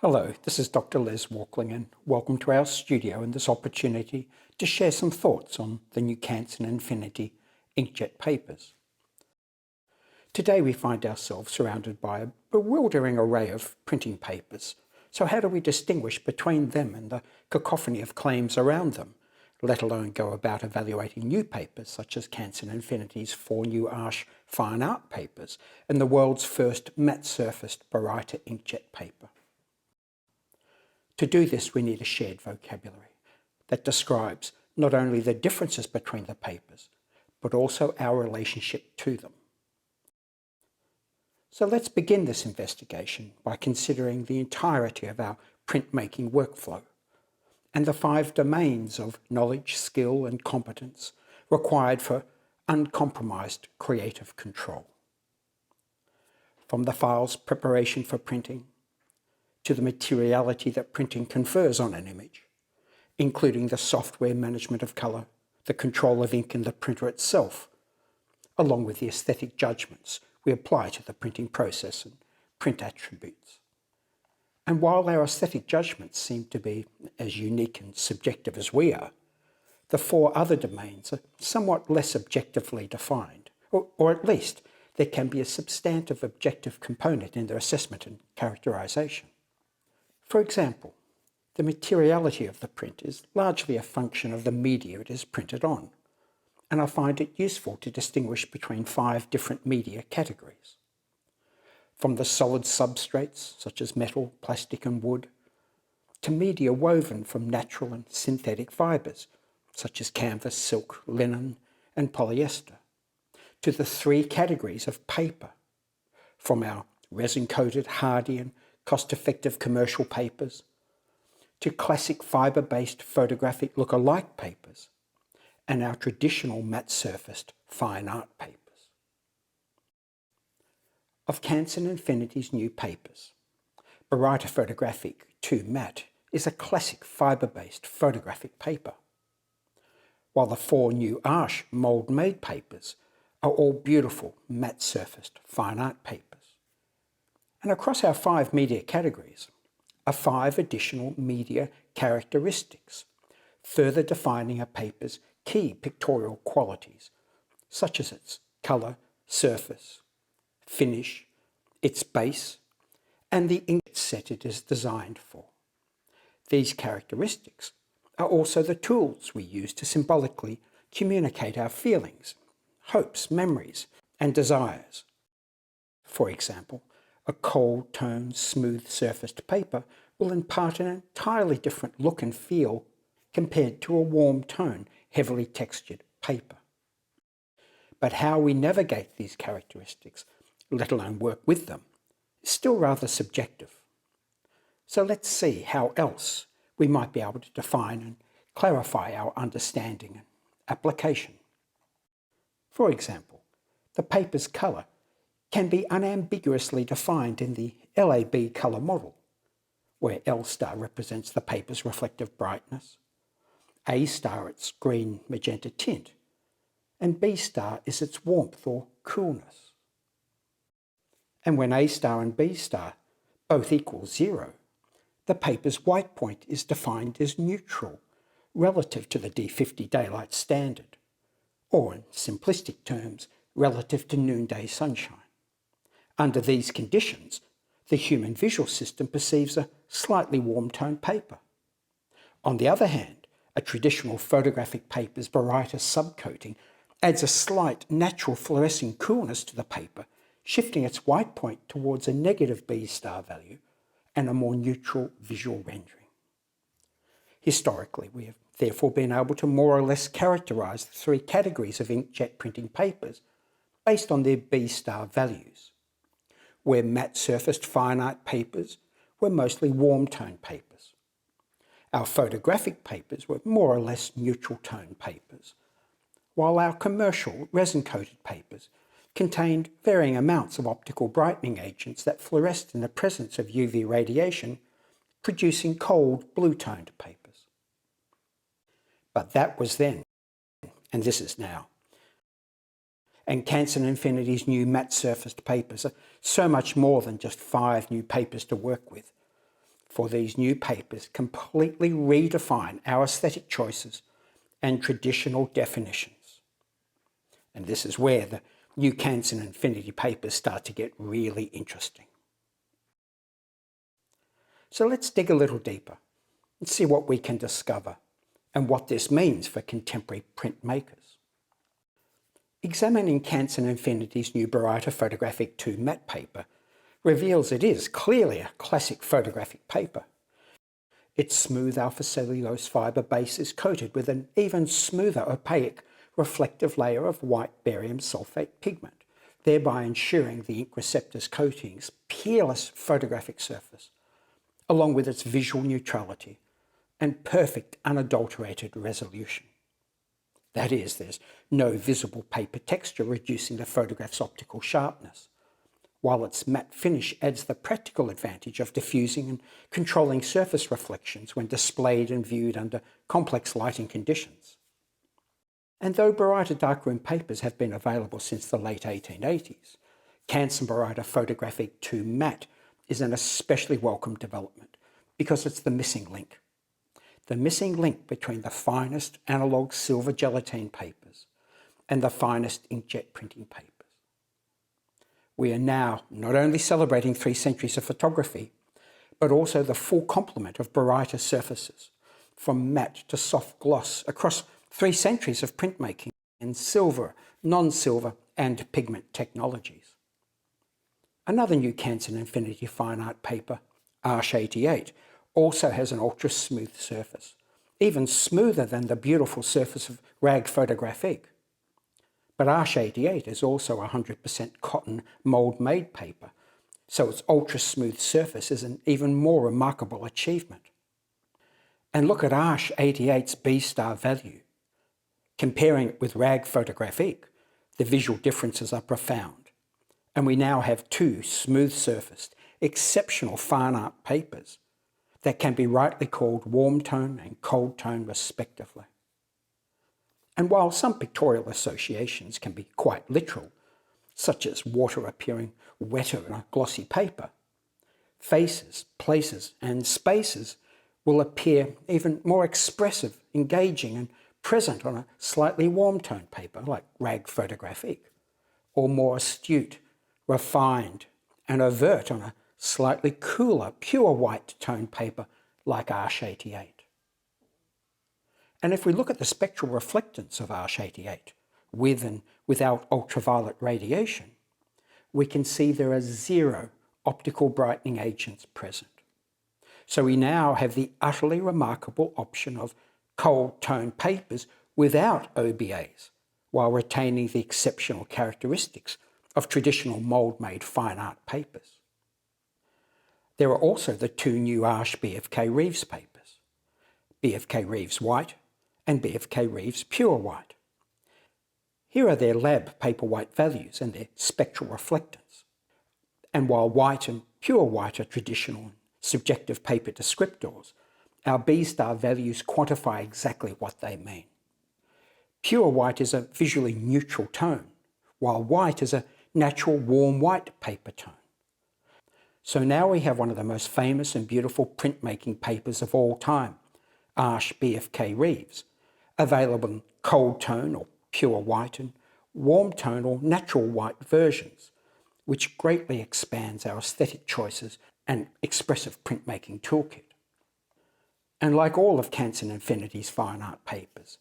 Hello, this is Dr. Les Walkling and welcome to our studio and this opportunity to share some thoughts on the new Canson Infinity inkjet papers. Today we find ourselves surrounded by a bewildering array of printing papers. So how do we distinguish between them and the cacophony of claims around them, let alone go about evaluating new papers such as Canson Infinity's 4 new Arches fine art papers and the world's first matte-surfaced Baryta inkjet paper? To do this, we need a shared vocabulary that describes not only the differences between the papers, but also our relationship to them. So let's begin this investigation by considering the entirety of our printmaking workflow and the 5 domains of knowledge, skill, and competence required for uncompromised creative control. From the file's preparation for printing, to the materiality that printing confers on an image, including the software management of colour, the control of ink in the printer itself, along with the aesthetic judgments we apply to the printing process and print attributes. And while our aesthetic judgments seem to be as unique and subjective as we are, the 4 other domains are somewhat less objectively defined, or at least there can be a substantive objective component in their assessment and characterisation. For example, the materiality of the print is largely a function of the media it is printed on, and I find it useful to distinguish between 5 different media categories. From the solid substrates, such as metal, plastic and wood, to media woven from natural and synthetic fibres, such as canvas, silk, linen and polyester, to the 3 categories of paper, from our resin-coated, hardy and cost-effective commercial papers, to classic fibre-based photographic look-alike papers, and our traditional matte-surfaced fine art papers. Of Canson Infinity's new papers, Baryta Photographique 2 Matte is a classic fibre-based photographic paper, while the 4 new Arches mould-made papers are all beautiful matte-surfaced fine art papers. And across our 5 media categories are 5 additional media characteristics, further defining a paper's key pictorial qualities, such as its colour, surface, finish, its base, and the ink set it is designed for. These characteristics are also the tools we use to symbolically communicate our feelings, hopes, memories, and desires. For example, a cold-toned, smooth-surfaced paper will impart an entirely different look and feel compared to a warm-toned, heavily textured paper. But how we navigate these characteristics, let alone work with them, is still rather subjective. So let's see how else we might be able to define and clarify our understanding and application. For example, the paper's colour can be unambiguously defined in the LAB colour model, where L star represents the paper's reflective brightness, A star its green magenta tint, and B star is its warmth or coolness. And when A star and B star both equal 0, the paper's white point is defined as neutral relative to the D50 daylight standard, or in simplistic terms, relative to noonday sunshine. Under these conditions, the human visual system perceives a slightly warm-toned paper. On the other hand, a traditional photographic paper's Baryta subcoating adds a slight natural fluorescing coolness to the paper, shifting its white point towards a negative B star value and a more neutral visual rendering. Historically, we have therefore been able to more or less characterise the 3 categories of inkjet printing papers based on their B star values, where matte-surfaced fine art papers were mostly warm-toned papers. Our photographic papers were more or less neutral-toned papers, while our commercial resin-coated papers contained varying amounts of optical brightening agents that fluoresced in the presence of UV radiation, producing cold blue-toned papers. But that was then, and this is now. And Canson Infinity's new matte-surfaced papers are so much more than just 5 new papers to work with. for these new papers completely redefine our aesthetic choices and traditional definitions. And this is where the new Canson Infinity papers start to get really interesting. So let's dig a little deeper and see what we can discover and what this means for contemporary printmakers. Examining Canson Infinity's new Baryta Photographique 2 matte paper reveals it is clearly a classic photographic paper. Its smooth alpha cellulose fibre base is coated with an even smoother opaque reflective layer of white barium sulfate pigment, thereby ensuring the ink receptor's coating's peerless photographic surface, along with its visual neutrality and perfect unadulterated resolution. That is, there's no visible paper texture reducing the photograph's optical sharpness, while its matte finish adds the practical advantage of diffusing and controlling surface reflections when displayed and viewed under complex lighting conditions. And though Baryta darkroom papers have been available since the late 1880s, Canson Baryta Photographique 2 matte is an especially welcome development because it's the missing link. The missing link between the finest analogue silver gelatine papers and the finest inkjet printing papers. We are now not only celebrating 3 centuries of photography, but also the full complement of Baryta surfaces, from matte to soft gloss across 3 centuries of printmaking in silver, non-silver and pigment technologies. Another new Canson Infinity fine art paper, Arch 88, also has an ultra-smooth surface, even smoother than the beautiful surface of rag Photographique. But Arch 88 is also 100% cotton mould-made paper, so its ultra-smooth surface is an even more remarkable achievement. And look at Arch 88's B-star value. Comparing it with rag Photographique, the visual differences are profound, and we now have 2 smooth-surfaced, exceptional fine art papers that can be rightly called warm tone and cold tone respectively. And while some pictorial associations can be quite literal, such as water appearing wetter on a glossy paper, faces, places and spaces will appear even more expressive, engaging and present on a slightly warm tone paper like rag Photographique, or more astute, refined and overt on a slightly cooler, pure white tone paper like Arch 88. And if we look at the spectral reflectance of Arch 88, with and without ultraviolet radiation, we can see there are 0 optical brightening agents present. So we now have the utterly remarkable option of cold tone papers without OBAs, while retaining the exceptional characteristics of traditional mould-made fine art papers. There are also the 2 new Arch BFK Reeves papers, BFK Reeves White and BFK Reeves Pure White. Here are their lab paper white values and their spectral reflectance. And while white and pure white are traditional and subjective paper descriptors, our B-star values quantify exactly what they mean. Pure white is a visually neutral tone, while white is a natural warm white paper tone. So now we have one of the most famous and beautiful printmaking papers of all time, Arch BFK Reeves, available in cold tone or pure white and warm tone or natural white versions, which greatly expands our aesthetic choices and expressive printmaking toolkit. And like all of Canson Infinity's fine art papers,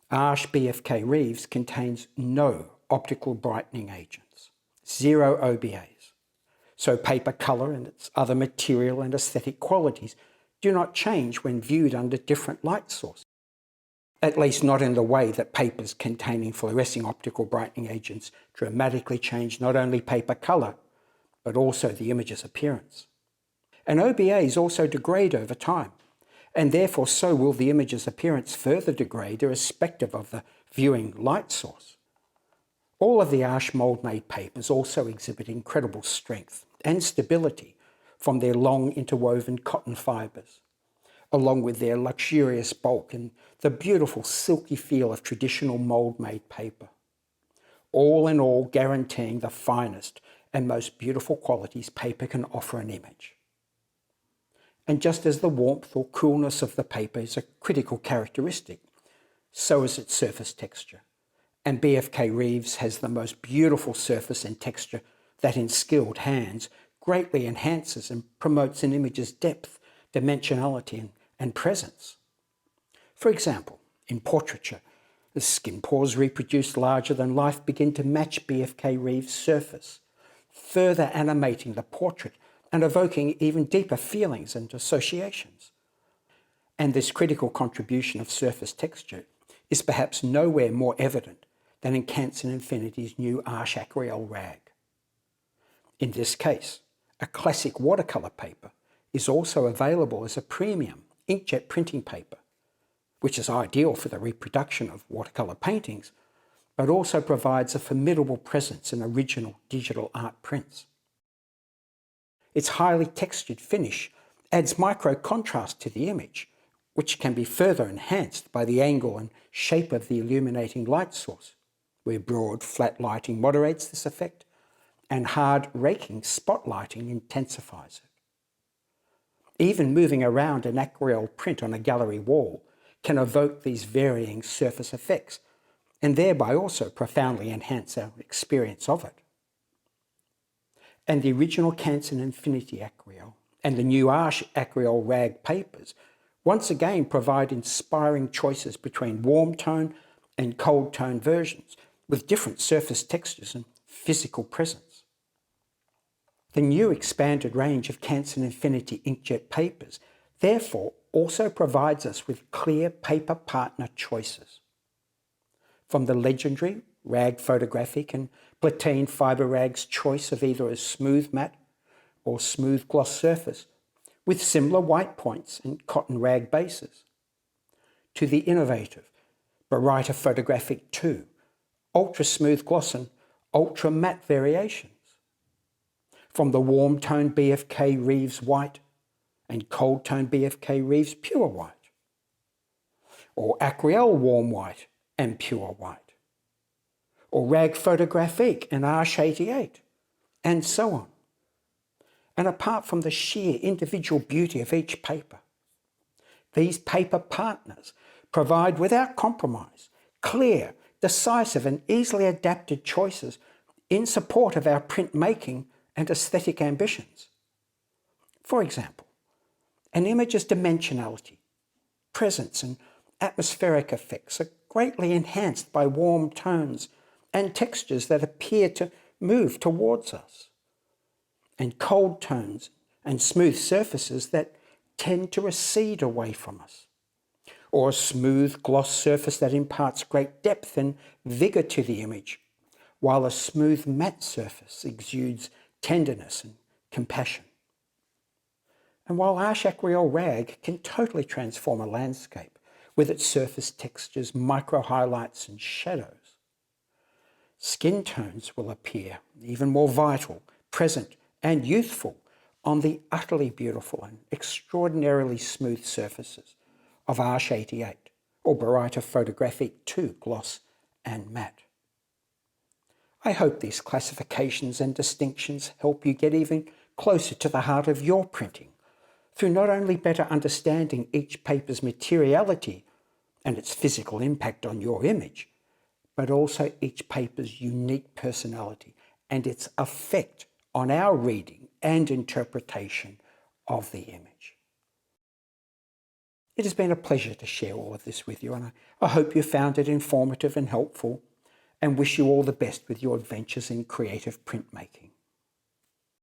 Arch BFK Reeves contains no optical brightening agents, 0 OBAs. So paper colour and its other material and aesthetic qualities do not change when viewed under different light sources. At least not in the way that papers containing fluorescing optical brightening agents dramatically change not only paper colour, but also the image's appearance. And OBAs also degrade over time, and therefore so will the image's appearance further degrade irrespective of the viewing light source. All of the Arch mould-made papers also exhibit incredible strength and stability from their long interwoven cotton fibres, along with their luxurious bulk and the beautiful silky feel of traditional mould-made paper, all in all guaranteeing the finest and most beautiful qualities paper can offer an image. And just as the warmth or coolness of the paper is a critical characteristic, so is its surface texture. And BFK Reeves has the most beautiful surface and texture that in skilled hands greatly enhances and promotes an image's depth, dimensionality and presence. For example, in portraiture, the skin pores reproduced larger than life begin to match BFK Reeves' surface, further animating the portrait and evoking even deeper feelings and associations. And this critical contribution of surface texture is perhaps nowhere more evident than in Canson Infinity's new Arche Aquarelle rag. In this case, a classic watercolour paper is also available as a premium inkjet printing paper, which is ideal for the reproduction of watercolour paintings, but also provides a formidable presence in original digital art prints. Its highly textured finish adds micro contrast to the image, which can be further enhanced by the angle and shape of the illuminating light source, where broad, flat lighting moderates this effect, and hard, raking spotlighting intensifies it. Even moving around an aquarelle print on a gallery wall can evoke these varying surface effects, and thereby also profoundly enhance our experience of it. And the original Canson Infinity Aquarelle and the new Arche Aquarelle rag papers once again provide inspiring choices between warm tone and cold tone versions with different surface textures and physical presence. The new expanded range of Canson Infinity inkjet papers therefore also provides us with clear paper partner choices. From the legendary rag Photographique and Platine fibre rag's choice of either a smooth matte or smooth gloss surface with similar white points and cotton rag bases, to the innovative Baryta Photographique 2, ultra smooth gloss and ultra matte variations, from the warm tone BFK Reeves white and cold tone BFK Reeves pure white, or Aquarelle warm white and pure white, or rag Photographique and Arche 88, and so on. And apart from the sheer individual beauty of each paper, these paper partners provide without compromise clear, decisive and easily adapted choices in support of our printmaking and aesthetic ambitions. For example, an image's dimensionality, presence and atmospheric effects are greatly enhanced by warm tones and textures that appear to move towards us, and cold tones and smooth surfaces that tend to recede away from us, or a smooth gloss surface that imparts great depth and vigour to the image, while a smooth matte surface exudes tenderness and compassion. And while Arche Aquarelle rag can totally transform a landscape with its surface textures, micro highlights and shadows, skin tones will appear even more vital, present and youthful on the utterly beautiful and extraordinarily smooth surfaces of Arche 88 or Baryta Photographique 2 gloss and matte. I hope these classifications and distinctions help you get even closer to the heart of your printing through not only better understanding each paper's materiality and its physical impact on your image, but also each paper's unique personality and its effect on our reading and interpretation of the image. It has been a pleasure to share all of this with you, and I hope you found it informative and helpful, and wish you all the best with your adventures in creative printmaking.